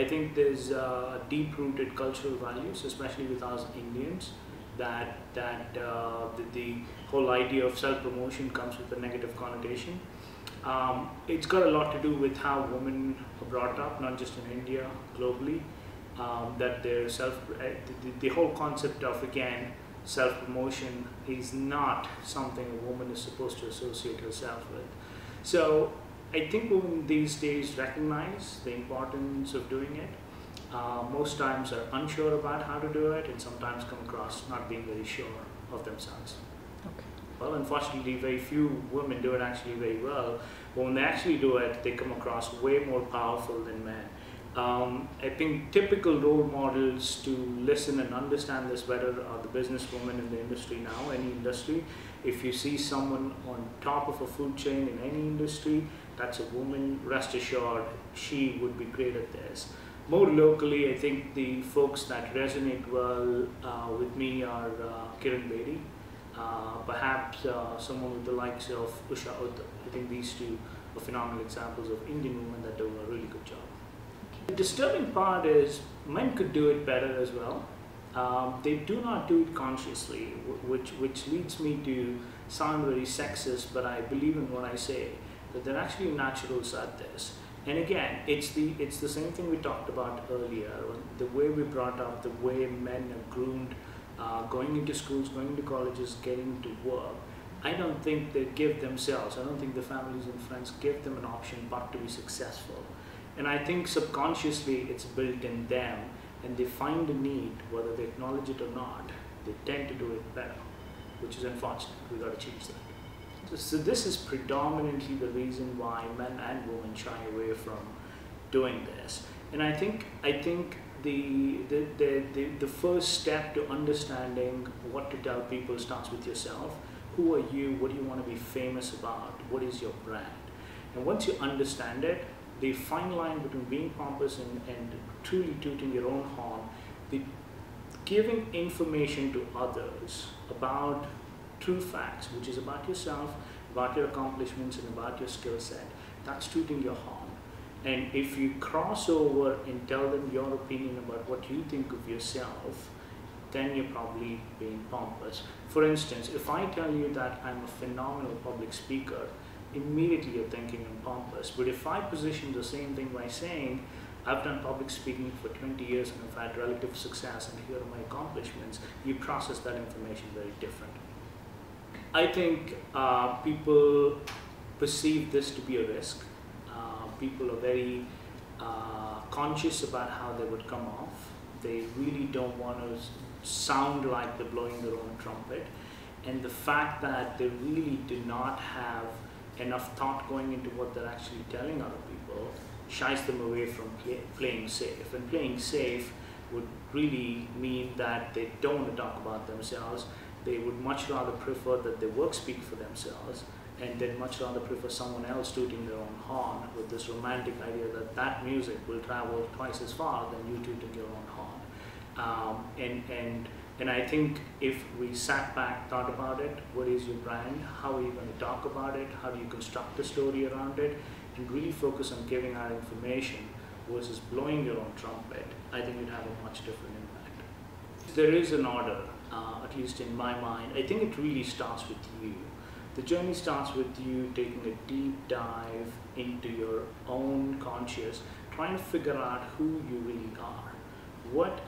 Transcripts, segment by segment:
I think there's deep-rooted cultural values, especially with us Indians, that the whole idea of self-promotion comes with a negative connotation. It's got a lot to do with how women are brought up, not just in India, globally. That their the whole concept of, again, self-promotion is not something a woman is supposed to associate herself with. So I think women these days recognize the importance of doing it. Most times are unsure about how to do it, and sometimes come across not being very sure of themselves. Okay. Well, unfortunately, very few women do it actually very well. But when they actually do it, they come across way more powerful than men. I think typical role models to listen and understand this better are the businesswomen in the industry now, any industry. If you see someone on top of a food chain in any industry, that's a woman, rest assured, she would be great at this. More locally, I think the folks that resonate well with me are Kiran Bedi, perhaps someone with the likes of Usha Uttar. I think these two are phenomenal examples of Indian women that do a really good job. The disturbing part is men could do it better as well. They do not do it consciously, which leads me to sound very sexist, but I believe in what I say, that they're actually naturals at this. And again, it's the same thing we talked about earlier, the way we brought up, the way men are groomed, going into schools, going into colleges, getting to work. I don't think they give themselves, I don't think the families and friends give them an option but to be successful. And I think subconsciously it's built in them, and they find a need, whether they acknowledge it or not, they tend to do it better, which is unfortunate. We've got to change that. So this is predominantly the reason why men and women shy away from doing this. And I think the first step to understanding what to tell people starts with yourself. Who are you? What do you want to be famous about? What is your brand? And once you understand it, the fine line between being pompous and truly tooting your own horn, the giving information to others about true facts, which is about yourself, about your accomplishments, and about your skill set, that's tooting your horn. And if you cross over and tell them your opinion about what you think of yourself, then you're probably being pompous. For instance, if I tell you that I'm a phenomenal public speaker, immediately you're thinking I'm pompous. But if I position the same thing by saying, I've done public speaking for 20 years and I've had relative success and here are my accomplishments, you process that information very different. I think people perceive this to be a risk. People are very conscious about how they would come off. They really don't want to sound like they're blowing their own trumpet. And the fact that they really do not have enough thought going into what they're actually telling other people shies them away from playing safe. And playing safe would really mean that they don't want to talk about themselves. They would much rather prefer that their work speak for themselves, and they'd much rather prefer someone else tooting their own horn with this romantic idea that that music will travel twice as far than you tooting your own horn. And I think if we sat back, thought about it, what is your brand, how are you going to talk about it, how do you construct a story around it, and really focus on giving out information versus blowing your own trumpet, I think you'd have a much different impact. There is an order, at least in my mind. I think it really starts with you. The journey starts with you taking a deep dive into your own conscious, trying to figure out who you really are. What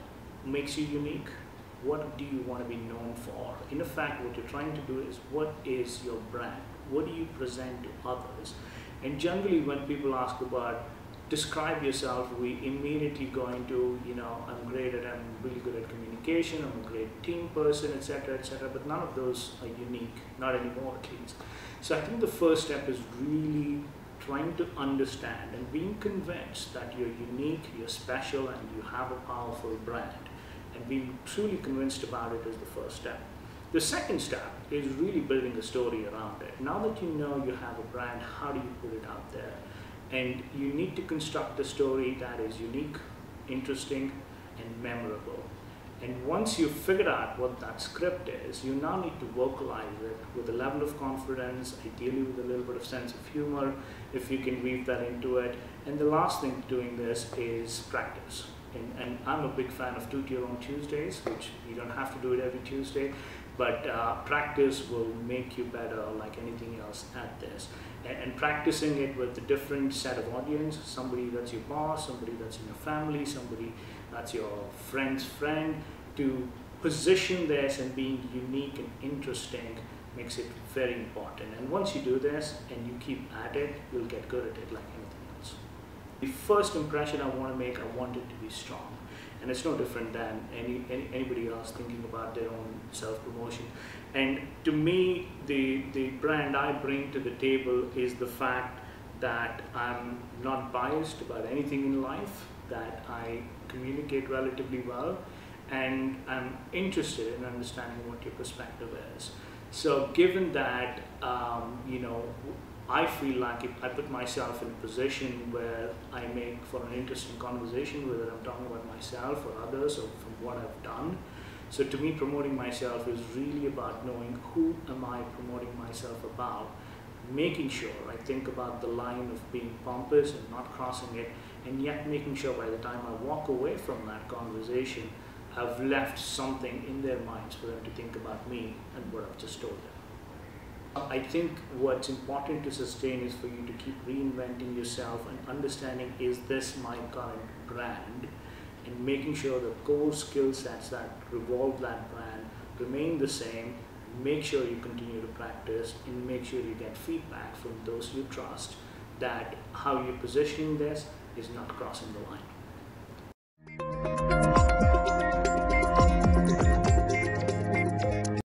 makes you unique? What do you want to be known for? In effect, what you're trying to do is, what is your brand? What do you present to others? And generally, when people ask about describe yourself, we immediately go into, I'm really good at communication, I'm a great team person, etc., but none of those are unique, not anymore at least. So I think the first step is really trying to understand and being convinced that you're unique, you're special, and you have a powerful brand. And being truly convinced about it is the first step. The second step is really building a story around it. Now that you know you have a brand, how do you put it out there? And you need to construct a story that is unique, interesting, and memorable. And once you've figured out what that script is, you now need to vocalize it with a level of confidence, ideally with a little bit of sense of humor, if you can weave that into it. And the last thing to doing this is practice. And I'm a big fan of Toot Your Own Tuesdays, which you don't have to do it every Tuesday, but practice will make you better like anything else at this. And practicing it with a different set of audience, somebody that's your boss, somebody that's in your family, somebody that's your friend's friend, to position this and being unique and interesting makes it very important. And once you do this and you keep at it, you'll get good at it like anything else. The first impression I want to make, I want it to be strong. And it's no different than anybody else thinking about their own self-promotion. And to me, the brand I bring to the table is the fact that I'm not biased about anything in life, that I communicate relatively well, and I'm interested in understanding what your perspective is. So given that, you know, I feel like if I put myself in a position where I make for an interesting conversation, whether I'm talking about myself or others or from what I've done. So to me, promoting myself is really about knowing who am I promoting myself about, making sure I think about the line of being pompous and not crossing it, and yet making sure by the time I walk away from that conversation, I've left something in their minds for them to think about me and what I've just told them. I think what's important to sustain is for you to keep reinventing yourself and understanding, is this my current brand? And making sure the core skill sets that revolve that brand remain the same. Make sure you continue to practice and make sure you get feedback from those you trust that how you're positioning this is not crossing the line.